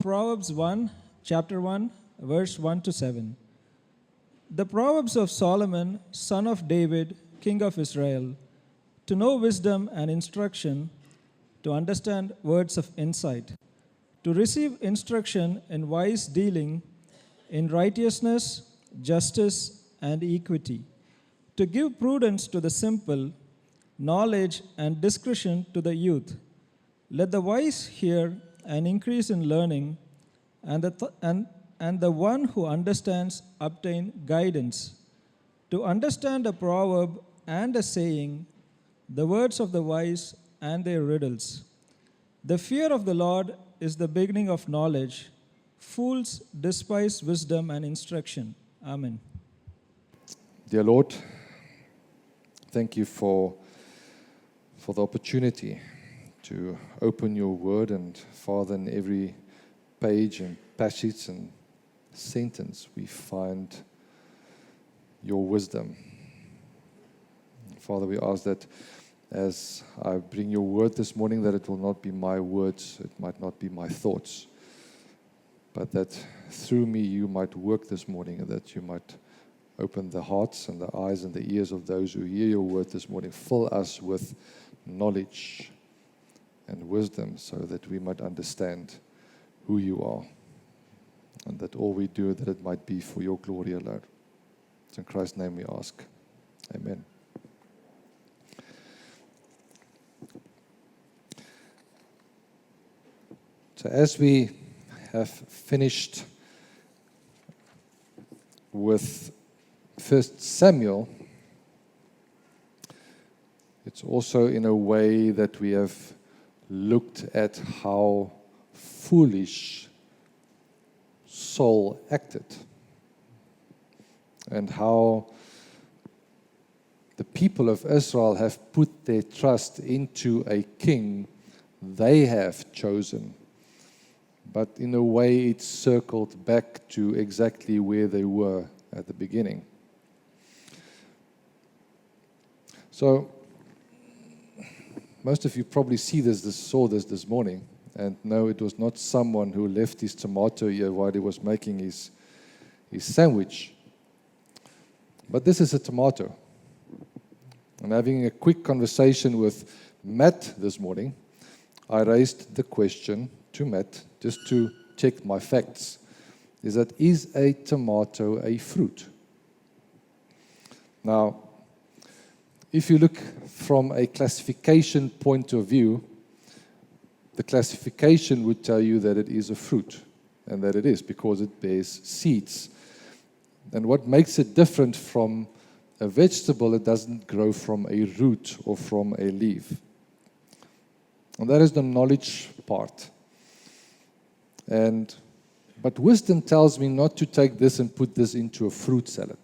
Proverbs 1, chapter 1, verse 1 to 7. The Proverbs of Solomon, son of David, king of Israel, to know wisdom and instruction, to understand words of insight, to receive instruction in wise dealing, in righteousness, justice, and equity, to give prudence to the simple, knowledge and discretion to the youth. Let the wise hear and increase in learning, and the one who understands obtain guidance. To understand a proverb and a saying, the words of the wise and their riddles. The fear of the Lord is the beginning of knowledge. Fools despise wisdom and instruction. Amen. Dear Lord, thank you for the opportunity to open your word, and Father, in every page and passage and sentence we find your wisdom. Father, we ask that as I bring your word this morning, that it will not be my words, it might not be my thoughts, but that through me you might work this morning, and that you might open the hearts and the eyes and the ears of those who hear your word this morning. Fill us with knowledge and wisdom so that we might understand who you are, and that all we do, that it might be for your glory alone. It's in Christ's name we ask. Amen. So as we have finished with 1 Samuel, it's also in a way that we have looked at how foolish Saul acted, and how the people of Israel have put their trust into a king they have chosen. But in a way, it circled back to exactly where they were at the beginning. So, most of you probably saw this this morning, and no, it was not someone who left his tomato here while he was making his sandwich. But this is a tomato. And having a quick conversation with Matt this morning, I raised the question to Matt, just to check my facts, is a tomato a fruit? Now, if you look from a classification point of view, the classification would tell you that it is a fruit, and that it is because it bears seeds. And what makes it different from a vegetable, it doesn't grow from a root or from a leaf. And that is the knowledge part. But wisdom tells me not to take this and put this into a fruit salad.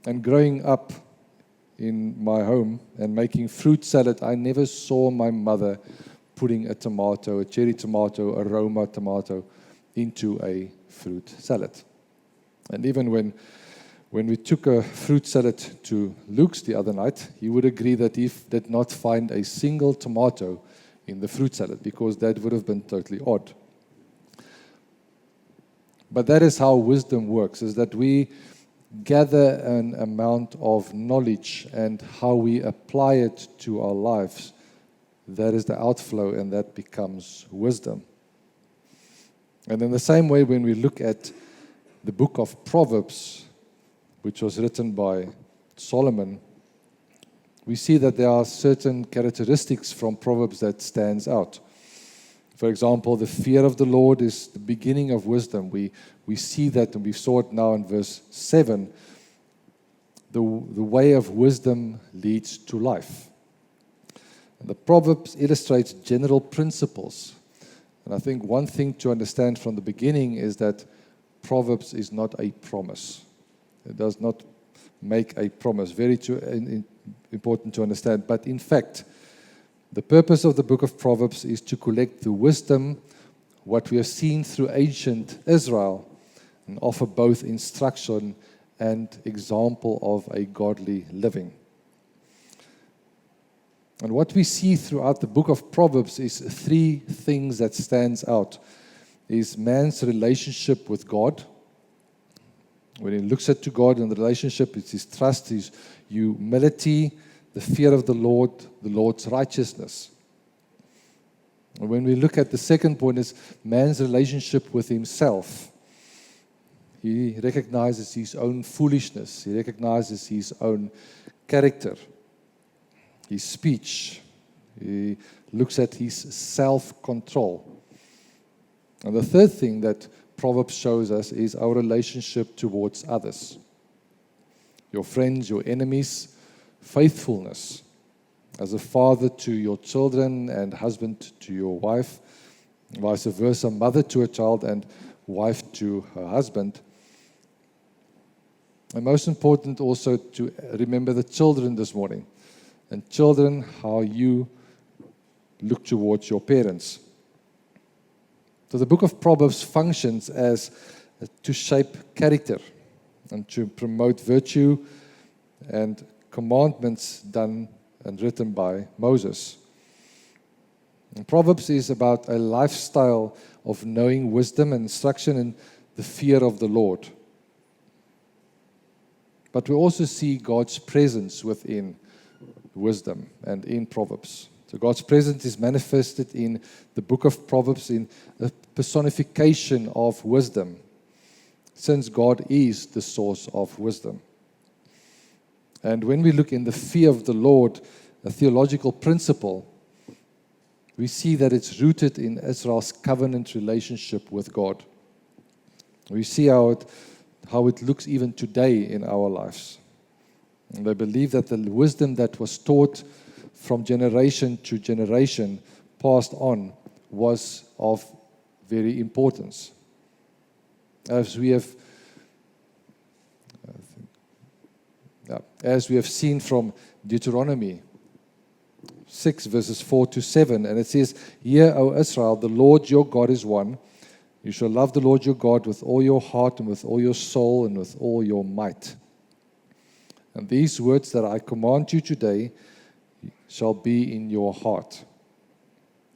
And growing up in my home and making fruit salad, I never saw my mother putting a tomato, a cherry tomato, a Roma tomato into a fruit salad. And even when we took a fruit salad to Luke's the other night, he would agree that he did not find a single tomato in the fruit salad, because that would have been totally odd. But that is how wisdom works, is that we gather an amount of knowledge, and how we apply it to our lives, that is the outflow, and that becomes wisdom. And in the same way, when we look at the book of Proverbs, which was written by Solomon, we see that there are certain characteristics from Proverbs that stands out. For example, the fear of the Lord is the beginning of wisdom. We see that, and we saw it now in verse 7. The way of wisdom leads to life. And the Proverbs illustrates general principles. And I think one thing to understand from the beginning is that Proverbs is not a promise. It does not make a promise. Very important to understand. But in fact, the purpose of the book of Proverbs is to collect the wisdom, what we have seen through ancient Israel, and offer both instruction and example of a godly living. And what we see throughout the book of Proverbs is three things that stands out. Is man's relationship with God. When he looks at to God in the relationship, it's his trust, his humility, the fear of the Lord's righteousness. And when we look at the second point, is man's relationship with himself. He recognizes his own foolishness. He recognizes his own character, his speech. He looks at his self-control. And the third thing that Proverbs shows us is our relationship towards others. Your friends, your enemies, faithfulness. As a father to your children and husband to your wife, vice versa, mother to a child and wife to her husband. And most important also to remember the children this morning. And children, how you look towards your parents. So the book of Proverbs functions as to shape character and to promote virtue and commandments done and written by Moses. And Proverbs is about a lifestyle of knowing wisdom and instruction and the fear of the Lord. But we also see God's presence within wisdom and in Proverbs. So God's presence is manifested in the book of Proverbs in a personification of wisdom, since God is the source of wisdom. And when we look in the fear of the Lord, a theological principle, we see that it's rooted in Israel's covenant relationship with God. We see how it looks even today in our lives. And I believe that the wisdom that was taught from generation to generation, passed on, was of very importance. As we have seen from Deuteronomy 6, verses 4 to 7, and it says, "Hear, O Israel, the Lord your God is one. You shall love the Lord your God with all your heart and with all your soul and with all your might. And these words that I command you today shall be in your heart.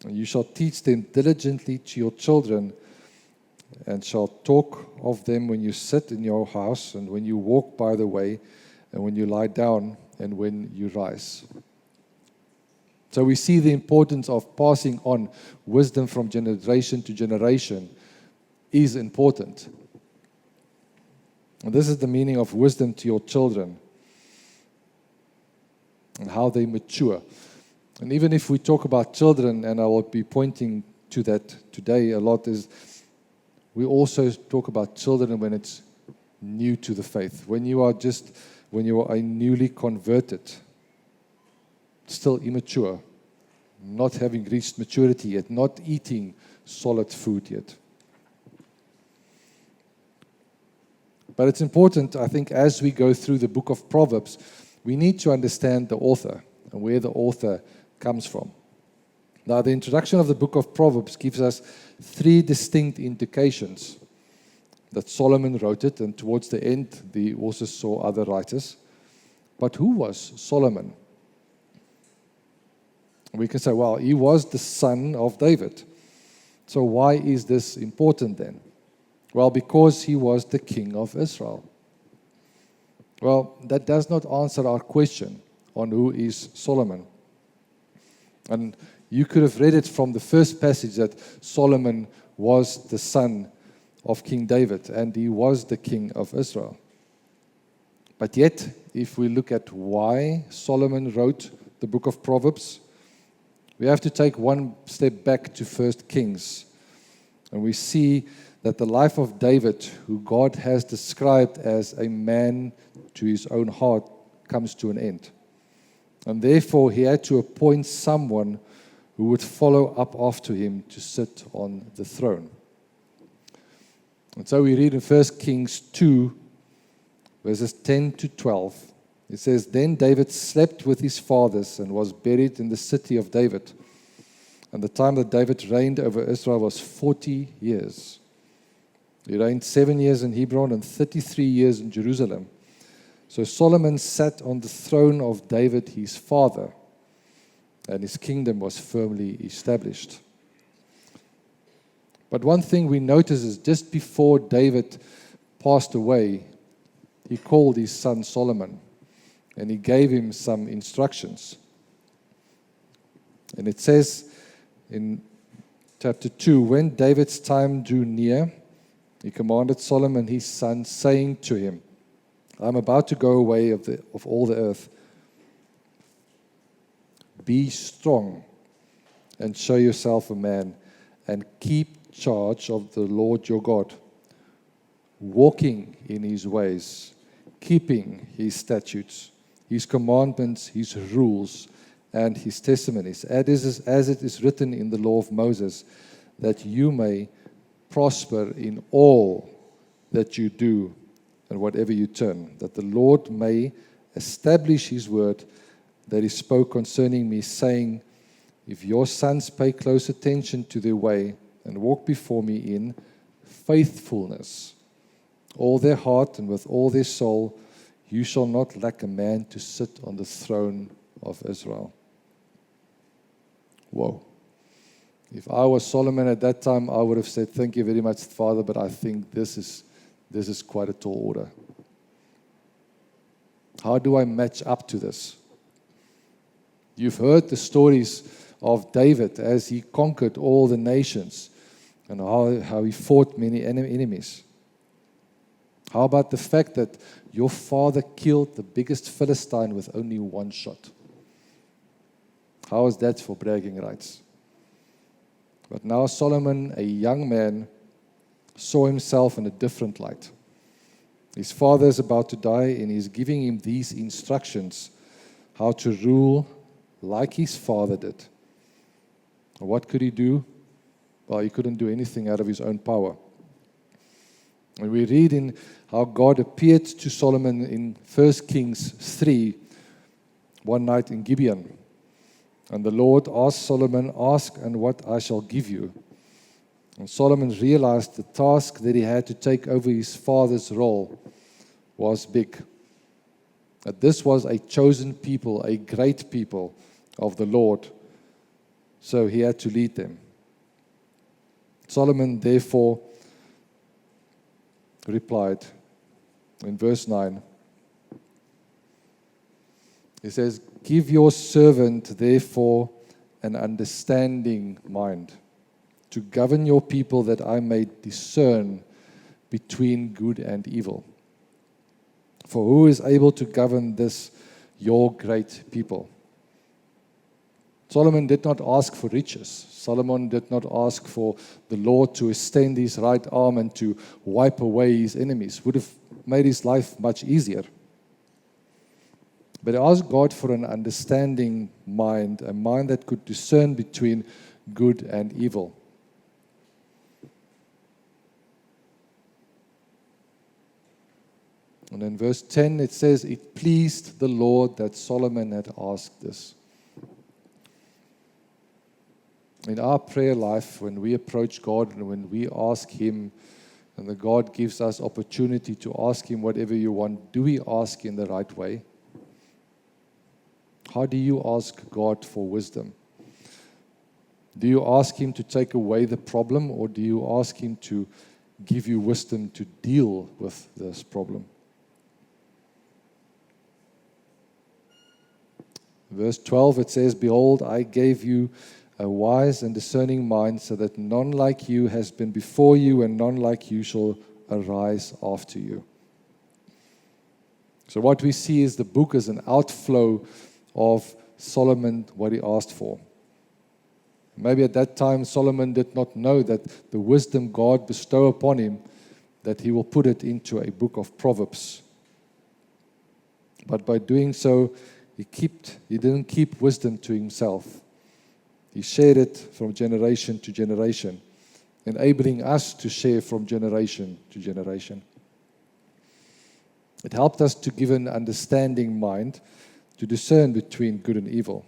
And you shall teach them diligently to your children, and shall talk of them when you sit in your house, and when you walk by the way, and when you lie down, and when you rise." So we see the importance of passing on wisdom from generation to generation is important. And this is the meaning of wisdom to your children and how they mature. And even if we talk about children, and I will be pointing to that today a lot, is we also talk about children when it's new to the faith. When you are a newly converted, still immature, not having reached maturity yet, not eating solid food yet. But it's important, I think, as we go through the book of Proverbs, we need to understand the author and where the author comes from. Now, the introduction of the book of Proverbs gives us three distinct indications that Solomon wrote it, and towards the end, we also saw other writers. But who was Solomon? We can say, well, he was the son of David. So why is this important then? Well, because he was the king of Israel. Well, that does not answer our question on who is Solomon. And you could have read it from the first passage that Solomon was the son of King David, and he was the king of Israel. But yet, if we look at why Solomon wrote the book of Proverbs, we have to take one step back to 1 Kings. And we see that the life of David, who God has described as a man to his own heart, comes to an end. And therefore, he had to appoint someone who would follow up after him to sit on the throne. And so we read in 1 Kings 2, verses 10 to 12. It says, "Then David slept with his fathers and was buried in the city of David. And the time that David reigned over Israel was 40 years. He reigned 7 years in Hebron and 33 years in Jerusalem. So Solomon sat on the throne of David his father. and his kingdom was firmly established. But one thing we notice is just before David passed away, he called his son Solomon, and he gave him some instructions. And it says in chapter 2, when David's time drew near, he commanded Solomon his son, saying to him, I am about to go away of all the earth. Be strong and show yourself a man, and keep charge of the Lord your God, walking in his ways, keeping his statutes, his commandments, his rules, and his testimonies, as it is written in the law of Moses, that you may prosper in all that you do and whatever you turn, that the Lord may establish his word that he spoke concerning me, saying, if your sons pay close attention to their way and walk before me in faithfulness, all their heart and with all their soul, you shall not lack a man to sit on the throne of Israel. Whoa. If I was Solomon at that time, I would have said, thank you very much, Father, but I think this is quite a tall order. How do I match up to this? You've heard the stories of David as he conquered all the nations and how he fought many enemies. How about the fact that your father killed the biggest Philistine with only one shot? How is that for bragging rights? But now Solomon, a young man, saw himself in a different light. His father is about to die, and he's giving him these instructions how to rule like his father did. What could he do? Well, he couldn't do anything out of his own power. And we read in how God appeared to Solomon in 1 Kings 3, one night in Gibeon. And the Lord asked Solomon, ask and what I shall give you. And Solomon realized the task that he had to take over his father's role was big. That this was a chosen people, a great people of the Lord. So he had to lead them. Solomon therefore replied in verse 9. He says, give your servant therefore an understanding mind to govern your people, that I may discern between good and evil. For who is able to govern this, your great people? Solomon did not ask for riches. Solomon did not ask for the Lord to extend his right arm and to wipe away his enemies. Would have made his life much easier. But he asked God for an understanding mind, a mind that could discern between good and evil. And in verse 10 it says, it pleased the Lord that Solomon had asked this. In our prayer life, when we approach God and when we ask Him, and the God gives us opportunity to ask Him whatever you want, do we ask in the right way? How do you ask God for wisdom? Do you ask Him to take away the problem, or do you ask Him to give you wisdom to deal with this problem? Verse 12, it says, behold, I gave you a wise and discerning mind, so that none like you has been before you, and none like you shall arise after you. So what we see is the book is an outflow of Solomon, what he asked for. Maybe at that time Solomon did not know that the wisdom God bestowed upon him, that he will put it into a book of Proverbs. But by doing so, he didn't keep wisdom to himself. He shared it from generation to generation, enabling us to share from generation to generation. It helped us to give an understanding mind to discern between good and evil.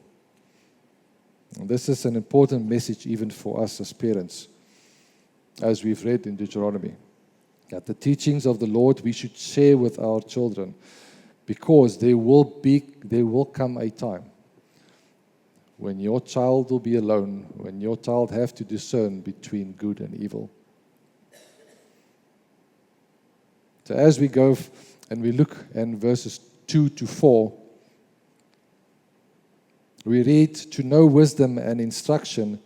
And this is an important message even for us as parents, as we've read in Deuteronomy, that the teachings of the Lord we should share with our children, because there will come a time when your child will be alone, when your child have to discern between good and evil. So as we go and we look in verses 2 to 4, we read, to know wisdom and instruction,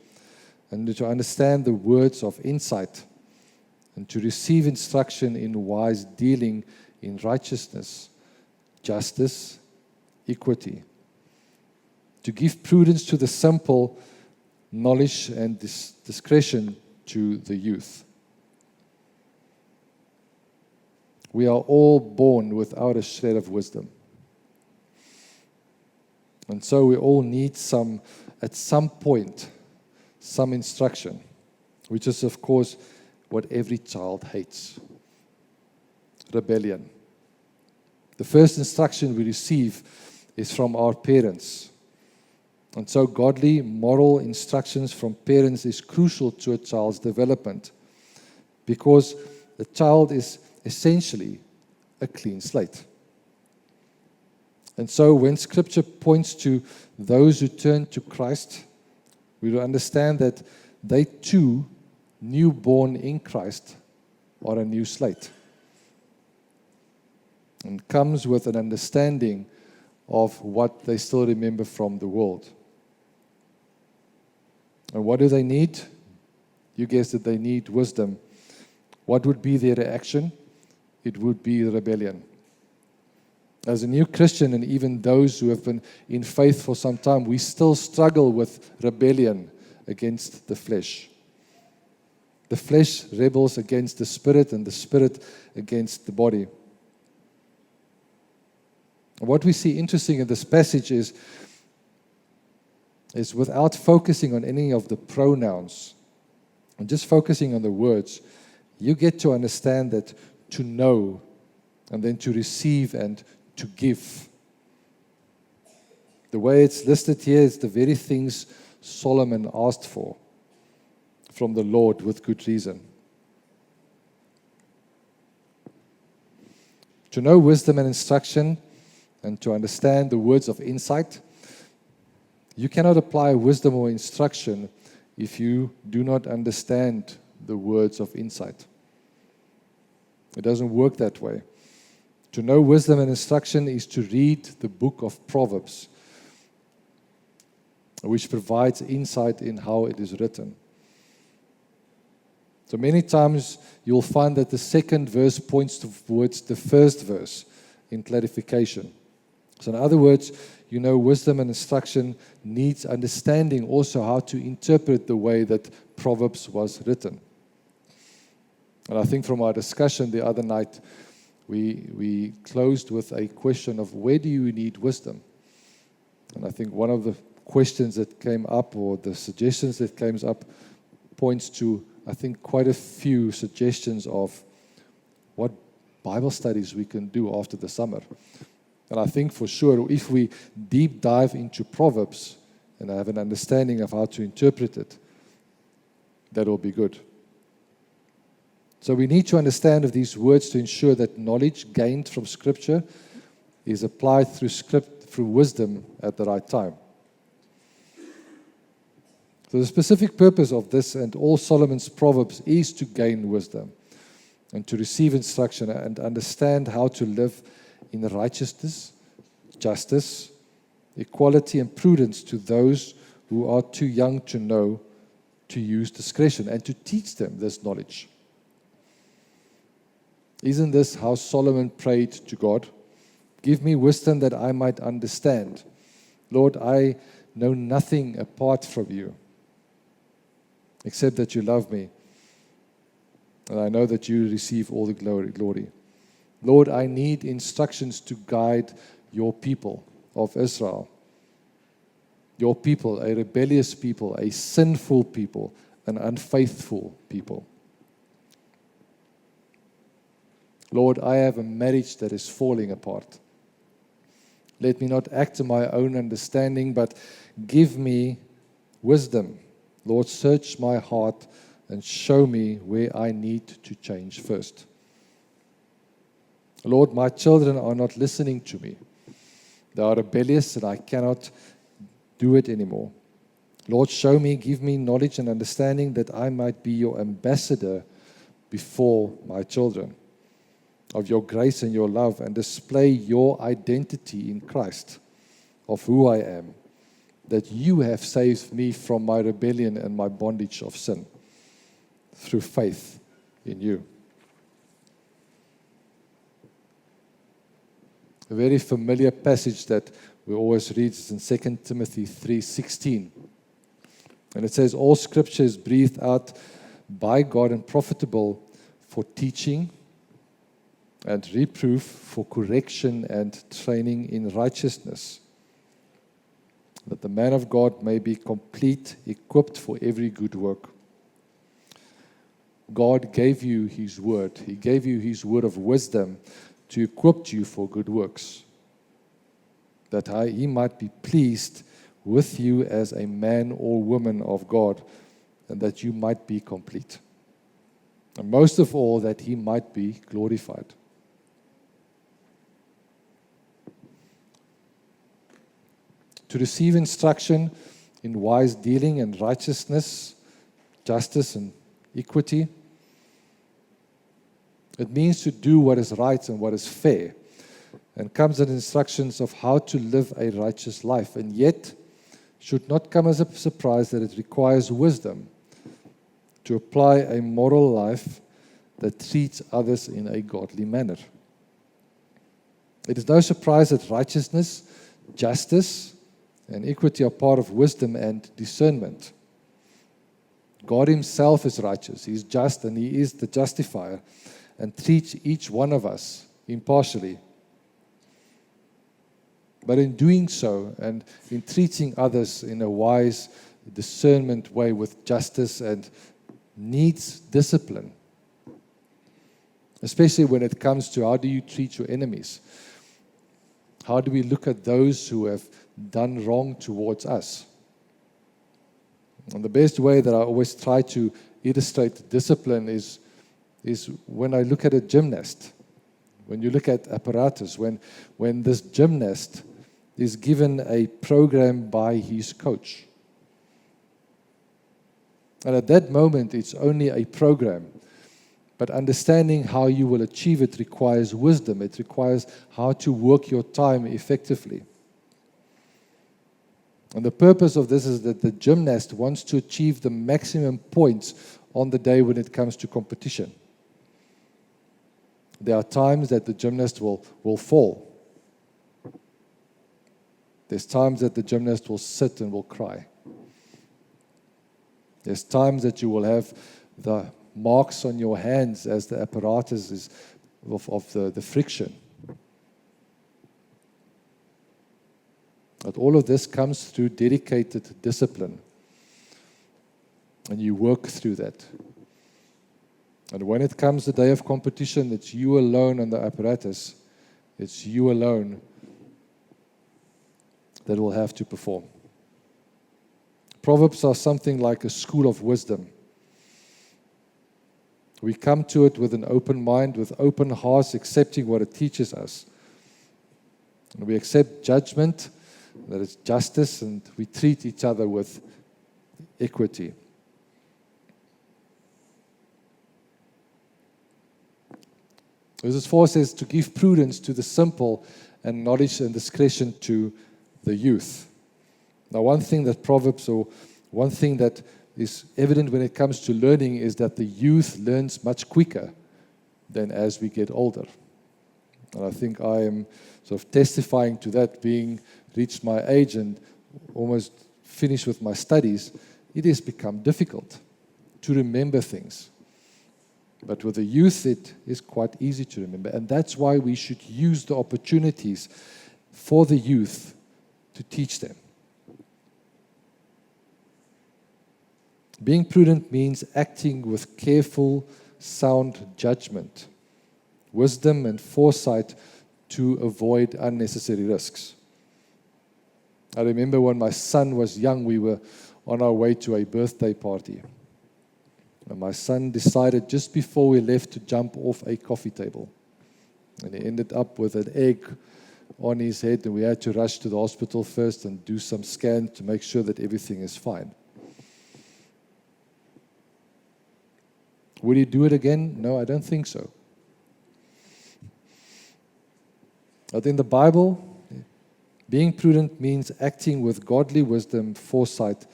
and to understand the words of insight, and to receive instruction in wise dealing in righteousness, justice, equity, to give prudence to the simple, knowledge and discretion to the youth. We are all born without a shred of wisdom. And so we all need at some point, some instruction, which is, of course, what every child hates: rebellion. The first instruction we receive is from our parents. And so godly, moral instructions from parents is crucial to a child's development, because the child is essentially a clean slate. And so when Scripture points to those who turn to Christ, we will understand that they too, newborn in Christ, are a new slate, and comes with an understanding of what they still remember from the world. And what do they need? You guessed it, they need wisdom. What would be their reaction? It would be rebellion. As a new Christian, and even those who have been in faith for some time, we still struggle with rebellion against the flesh. The flesh rebels against the Spirit, and the Spirit against the body. What we see interesting in this passage is without focusing on any of the pronouns, and just focusing on the words, you get to understand that to know, and then to receive and to give. The way it's listed here is the very things Solomon asked for from the Lord with good reason. To know wisdom and instruction, and to understand the words of insight. You cannot apply wisdom or instruction if you do not understand the words of insight. It doesn't work that way. To know wisdom and instruction is to read the book of Proverbs, which provides insight in how it is written. So many times you'll find that the second verse points towards the first verse in clarification. So in other words, you know, wisdom and instruction needs understanding also how to interpret the way that Proverbs was written. And I think from our discussion the other night, we closed with a question of where do you need wisdom? And I think one of the questions that came up, or the suggestions that came up, points to, I think, quite a few suggestions of what Bible studies we can do after the summer. And I think for sure, if we deep dive into Proverbs and have an understanding of how to interpret it, that will be good. So we need to understand of these words to ensure that knowledge gained from Scripture is applied through wisdom at the right time. So the specific purpose of this and all Solomon's Proverbs is to gain wisdom and to receive instruction and understand how to live in righteousness, justice, equality, and prudence to those who are too young to know to use discretion, and to teach them this knowledge. Isn't this how Solomon prayed to God? Give me wisdom that I might understand. Lord, I know nothing apart from you, except that you love me. And I know that you receive all the glory. Lord, I need instructions to guide your people of Israel. Your people, a rebellious people, a sinful people, an unfaithful people. Lord, I have a marriage that is falling apart. Let me not act to my own understanding, but give me wisdom. Lord, search my heart and show me where I need to change first. Lord, my children are not listening to me. They are rebellious and I cannot do it anymore. Lord, show me, give me knowledge and understanding that I might be your ambassador before my children, of your grace and your love, and display your identity in Christ, of who I am, that you have saved me from my rebellion and my bondage of sin through faith in you. A very familiar passage that we always read is in 2 Timothy 3:16. And it says, all scripture is breathed out by God and profitable for teaching and reproof, for correction and training in righteousness, that the man of God may be complete, equipped for every good work. God gave you His word. He gave you His word of wisdom to equip you for good works, that He might be pleased with you as a man or woman of God, and that you might be complete. And most of all, that He might be glorified. To receive instruction in wise dealing and righteousness, justice and equity, it means to do what is right and what is fair, and comes with instructions of how to live a righteous life, and yet should not come as a surprise that it requires wisdom to apply a moral life that treats others in a godly manner. It is no surprise that righteousness, justice, and equity are part of wisdom and discernment. God Himself is righteous, He is just, and He is the justifier, and treats each one of us impartially. But in doing so, and in treating others in a wise, discernment way with justice, and needs discipline, especially when it comes to how do you treat your enemies? How do we look at those who have done wrong towards us? And the best way that I always try to illustrate discipline is when I look at a gymnast. When you look at apparatus, when this gymnast is given a program by his coach. And at that moment, it's only a program. But understanding how you will achieve it requires wisdom. It requires how to work your time effectively. And the purpose of this is that the gymnast wants to achieve the maximum points on the day when it comes to competition. There are times that the gymnast will fall. There's times that the gymnast will sit and will cry. There's times that you will have the marks on your hands as the apparatus is of the friction. But all of this comes through dedicated discipline. And you work through that. And when it comes the day of competition, it's you alone on the apparatus. It's you alone that will have to perform. Proverbs are something like a school of wisdom. We come to it with an open mind, with open hearts, accepting what it teaches us. And we accept judgment, that it's justice, and we treat each other with equity. Verse 4 says, to give prudence to the simple and knowledge and discretion to the youth. Now, one thing that Proverbs, or one thing that is evident when it comes to learning, is that the youth learns much quicker than as we get older. And I think I am sort of testifying to that, being reached my age and almost finished with my studies. It has become difficult to remember things. But with the youth, it is quite easy to remember. And that's why we should use the opportunities for the youth to teach them. Being prudent means acting with careful, sound judgment, wisdom and foresight to avoid unnecessary risks. I remember when my son was young, we were on our way to a birthday party. And my son decided just before we left to jump off a coffee table. And he ended up with an egg on his head, and we had to rush to the hospital first and do some scans to make sure that everything is fine. Would he do it again? No, I don't think so. But in the Bible, being prudent means acting with godly wisdom, foresight,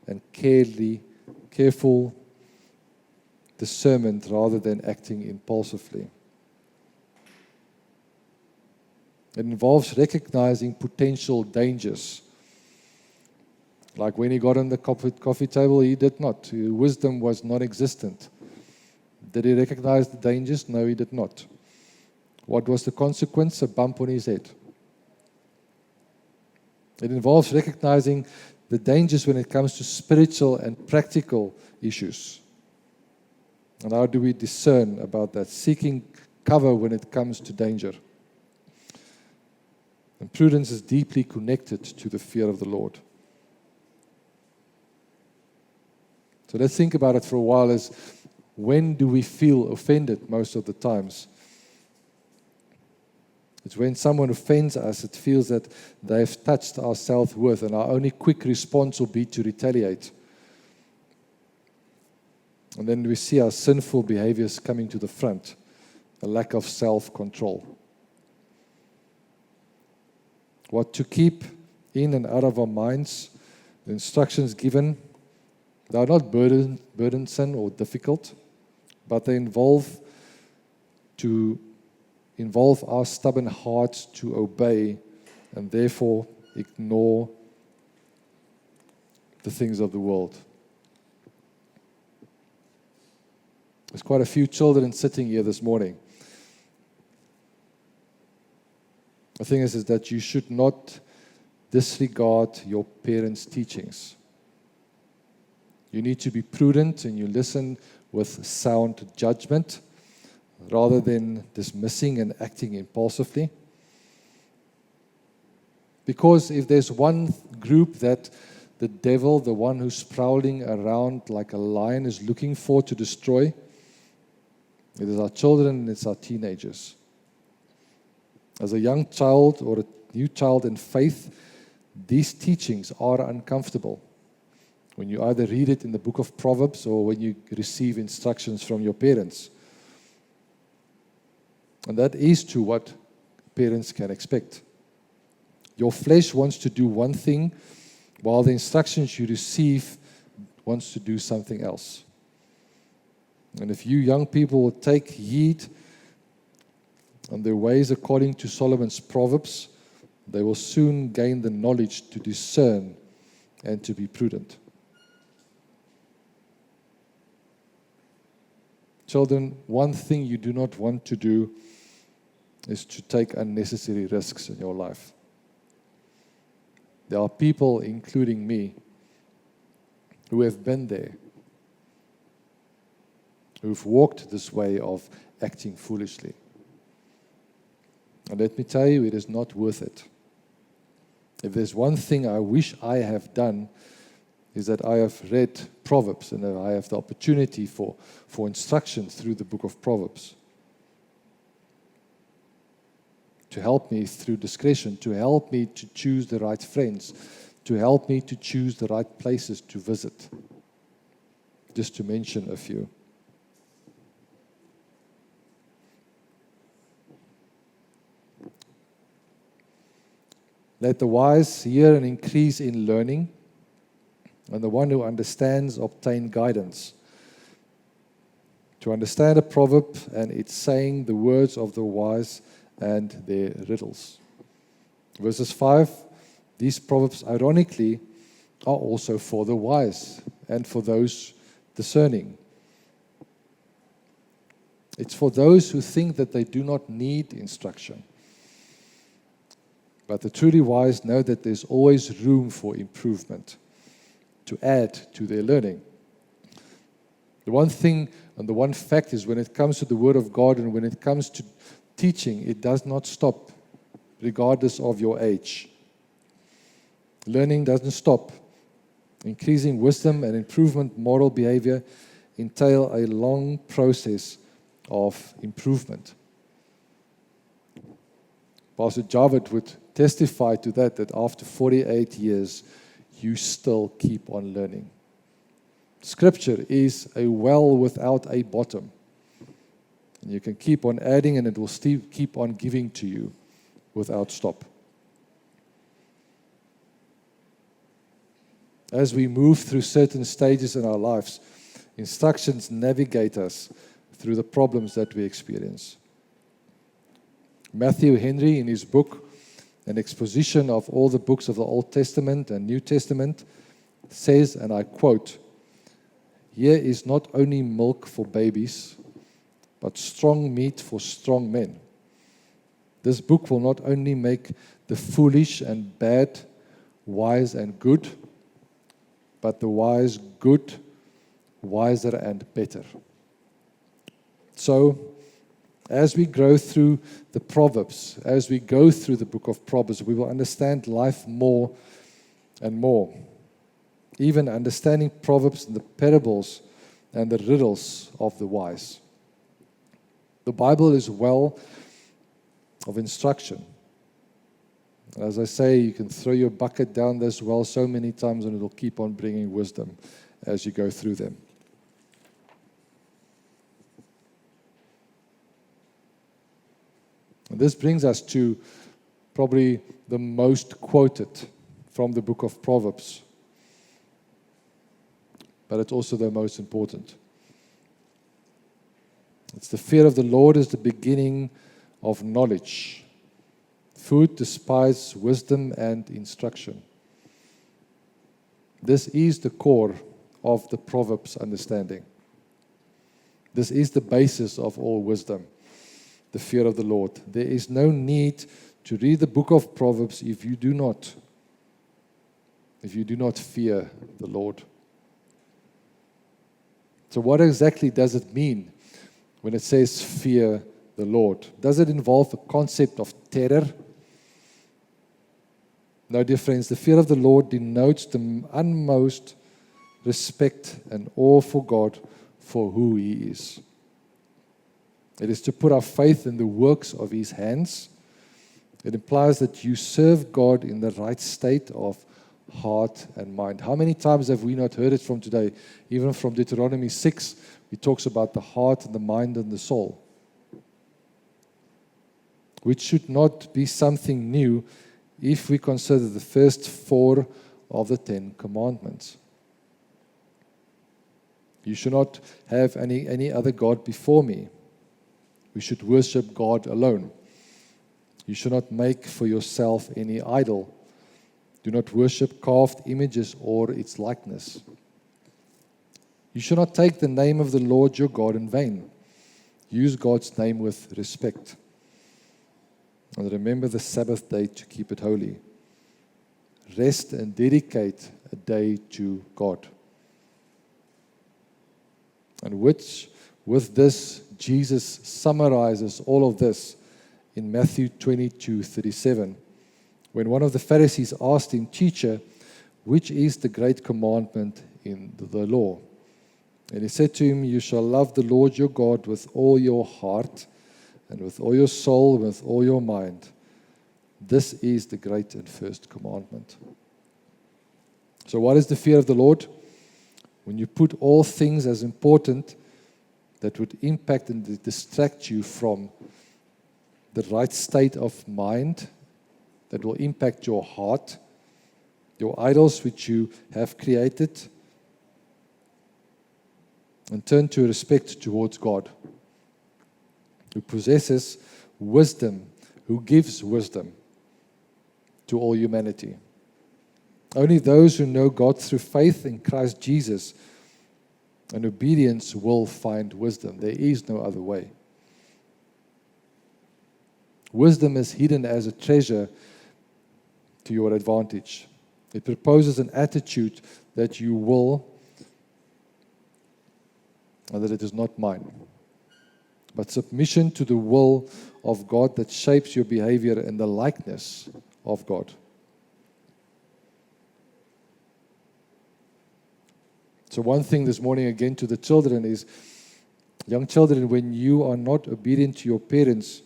and careful discernment rather than acting impulsively. It involves recognizing potential dangers. Like when he got on the coffee table, he did not. Wisdom was non-existent. Did he recognize the dangers? No, he did not. What was the consequence? A bump on his head. It involves recognizing the dangers when it comes to spiritual and practical issues. And how do we discern about that? Seeking cover when it comes to danger. And prudence is deeply connected to the fear of the Lord. So let's think about it for a while. As when do we feel offended most of the times? It's when someone offends us, it feels that they've touched our self-worth, and our only quick response will be to retaliate. And then we see our sinful behaviors coming to the front, a lack of self-control. What to keep in and out of our minds, the instructions given, they are not burdensome or difficult, but they involve our stubborn hearts to obey and therefore ignore the things of the world. There's quite a few children sitting here this morning. The thing is that you should not disregard your parents' teachings. You need to be prudent and you listen with sound judgment rather than dismissing and acting impulsively. Because if there's one group that the devil, the one who's prowling around like a lion, is looking for to destroy, it is our children and it's our teenagers. As a young child or a new child in faith, these teachings are uncomfortable. When you either read it in the book of Proverbs or when you receive instructions from your parents. And that is to what parents can expect. Your flesh wants to do one thing, while the instructions you receive wants to do something else. And if you young people will take heed on their ways according to Solomon's Proverbs, they will soon gain the knowledge to discern and to be prudent. Children, one thing you do not want to do is to take unnecessary risks in your life. There are people, including me, who have been there, who've walked this way of acting foolishly. And let me tell you, it is not worth it. If there's one thing I wish I have done, is that I have read Proverbs and that I have the opportunity for instruction through the book of Proverbs. To help me through discretion, to help me to choose the right friends, to help me to choose the right places to visit. Just to mention a few. Let the wise hear and increase in learning, and the one who understands obtain guidance. To understand a proverb and its saying, the words of the wise and their riddles. Verses 5, these proverbs ironically are also for the wise and for those discerning. It's for those who think that they do not need instruction. But the truly wise know that there's always room for improvement, to add to their learning. The one thing and the one fact is when it comes to the Word of God and when it comes to teaching, it does not stop, regardless of your age. Learning doesn't stop. Increasing wisdom and improvement moral behavior entail a long process of improvement. Pastor Javed would testify to that after 48 years, you still keep on learning. Scripture is a well without a bottom. And you can keep on adding, and it will still keep on giving to you without stop. As we move through certain stages in our lives, instructions navigate us through the problems that we experience. Matthew Henry, in his book, An Exposition of All the Books of the Old Testament and New Testament, says, and I quote, "Here is not only milk for babies, but strong meat for strong men. This book will not only make the foolish and bad wise and good, but the wise good, wiser and better." So, as we grow through the Proverbs, as we go through the book of Proverbs, we will understand life more and more. Even understanding Proverbs and the parables and the riddles of the wise. The Bible is well of instruction. As I say, you can throw your bucket down this well so many times and it will keep on bringing wisdom as you go through them. And this brings us to probably the most quoted from the book of Proverbs. But it's also the most important. It's the fear of the Lord is the beginning of knowledge. Food despises wisdom and instruction. This is the core of the Proverbs understanding. This is the basis of all wisdom, the fear of the Lord. There is no need to read the book of Proverbs if you do not fear the Lord. So what exactly does it mean when it says fear the Lord? Does it involve a concept of terror? No, dear friends, the fear of the Lord denotes the utmost respect and awe for God for who He is. It is to put our faith in the works of His hands. It implies that you serve God in the right state of heart and mind. How many times have we not heard it from today? Even from Deuteronomy 6, it talks about the heart and the mind and the soul, which should not be something new if we consider the first 4 of the 10 commandments. You should not have any other God before me. We should worship God alone. You should not make for yourself any idol. Do not worship carved images or its likeness. You should not take the name of the Lord your God in vain. Use God's name with respect. And remember the Sabbath day to keep it holy. Rest and dedicate a day to God. And with this, Jesus summarizes all of this in Matthew 22:37. When one of the Pharisees asked him, "Teacher, which is the great commandment in the law?" And he said to him, "You shall love the Lord your God with all your heart and with all your soul and with all your mind. This is the great and first commandment." So what is the fear of the Lord? When you put all things as important that would impact and distract you from the right state of mind, that will impact your heart, your idols which you have created, and turn to respect towards God, who possesses wisdom, who gives wisdom to all humanity. Only those who know God through faith in Christ Jesus and obedience will find wisdom. There is no other way. Wisdom is hidden as a treasure to your advantage. It proposes an attitude that you will, and that it is not mine, but submission to the will of God that shapes your behavior in the likeness of God. So one thing this morning again to the children is, young children, when you are not obedient to your parents,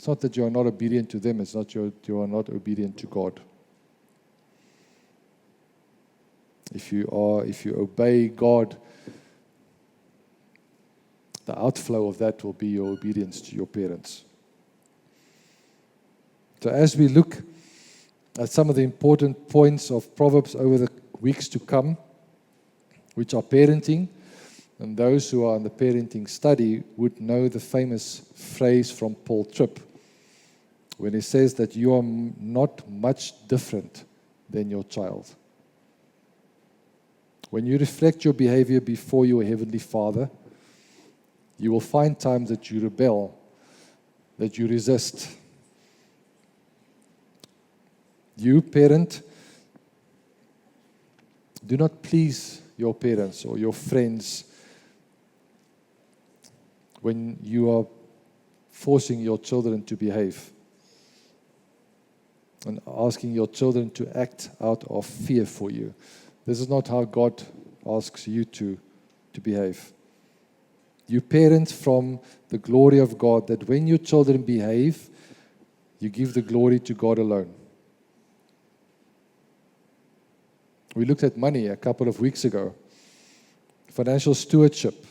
It's not that you are not obedient to them, it's not you are not obedient to God. If you obey God, the outflow of that will be your obedience to your parents. So as we look at some of the important points of Proverbs over the weeks to come, which are parenting, and those who are in the parenting study would know the famous phrase from Paul Tripp, when he says that you are not much different than your child. When you reflect your behavior before your Heavenly Father, you will find times that you rebel, that you resist. You, parent, do not please your parents or your friends when you are forcing your children to behave and asking your children to act out of fear for you. This is not how God asks you to behave. You parent from the glory of God, that when your children behave, you give the glory to God alone. We looked at money a couple of weeks ago. Financial stewardship.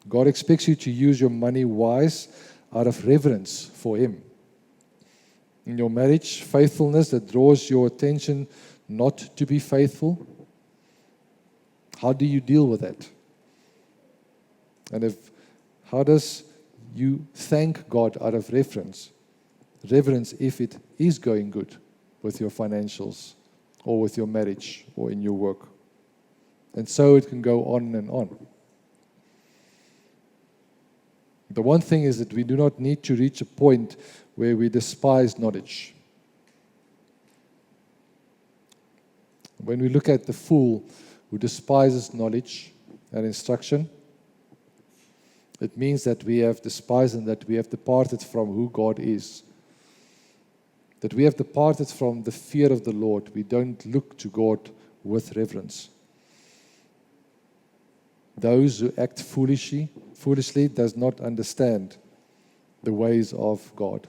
God expects you to use your money wise out of reverence for Him. In your marriage, faithfulness that draws your attention not to be faithful. How do you deal with that? And how does you thank God out of reverence if it is going good with your financials or with your marriage or in your work? And so it can go on and on. The one thing is that we do not need to reach a point where we despise knowledge. When we look at the fool who despises knowledge and instruction, it means that we have despised and that we have departed from who God is. That we have departed from the fear of the Lord. We don't look to God with reverence. Those who act foolishly does not understand the ways of God.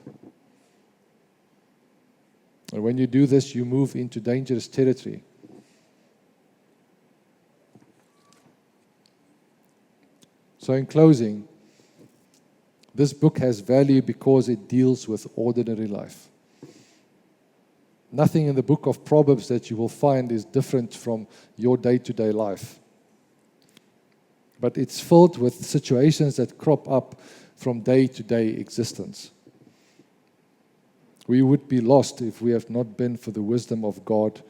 And when you do this, you move into dangerous territory. So in closing, this book has value because it deals with ordinary life. Nothing in the book of Proverbs that you will find is different from your day-to-day life. But it's filled with situations that crop up from day-to-day existence. We would be lost if we have not been for the wisdom of God,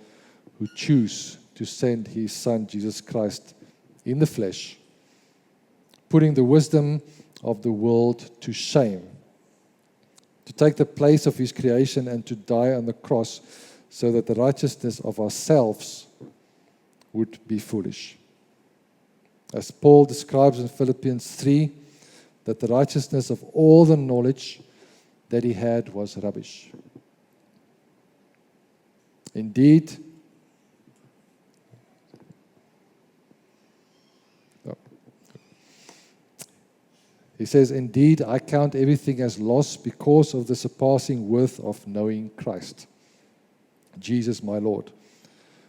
who chose to send His Son, Jesus Christ, in the flesh, putting the wisdom of the world to shame, to take the place of His creation and to die on the cross so that the righteousness of ourselves would be foolish. As Paul describes in Philippians 3, that the righteousness of all the knowledge that he had was rubbish. Indeed, he says, "Indeed, I count everything as loss because of the surpassing worth of knowing Christ, Jesus my Lord.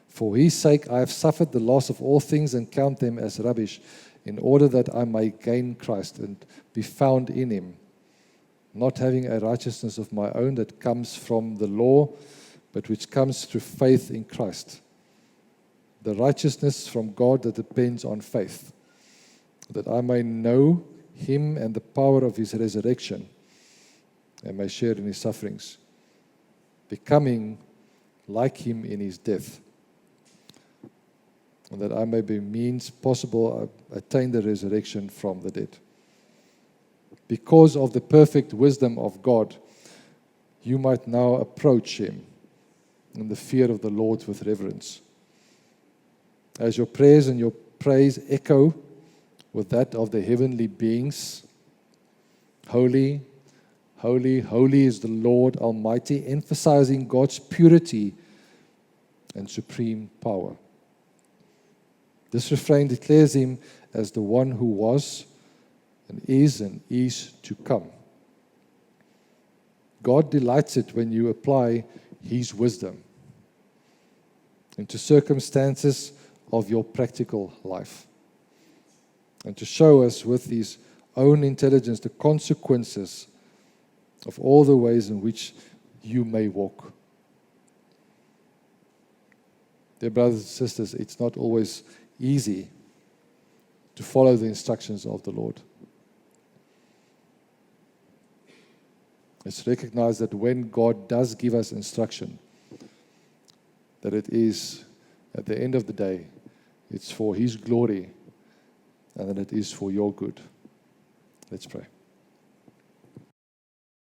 For His sake I have suffered the loss of all things and count them as rubbish, in order that I may gain Christ and be found in Him, not having a righteousness of my own that comes from the law, but which comes through faith in Christ, the righteousness from God that depends on faith, that I may know Him and the power of His resurrection, and may share in His sufferings, becoming like Him in His death, and that I may by means possible attain the resurrection from the dead. Because of the perfect wisdom of God, you might now approach Him in the fear of the Lord with reverence. As your prayers and your praise echo with that of the heavenly beings, holy, holy, holy is the Lord Almighty, emphasizing God's purity and supreme power. This refrain declares Him as the one who was and is to come. God delights it when you apply His wisdom into circumstances of your practical life, and to show us with His own intelligence the consequences of all the ways in which you may walk. Dear brothers and sisters, it's not always easy to follow the instructions of the Lord. Let's recognize that when God does give us instruction, that it is, at the end of the day, it's for His glory, and that it is for your good. Let's pray.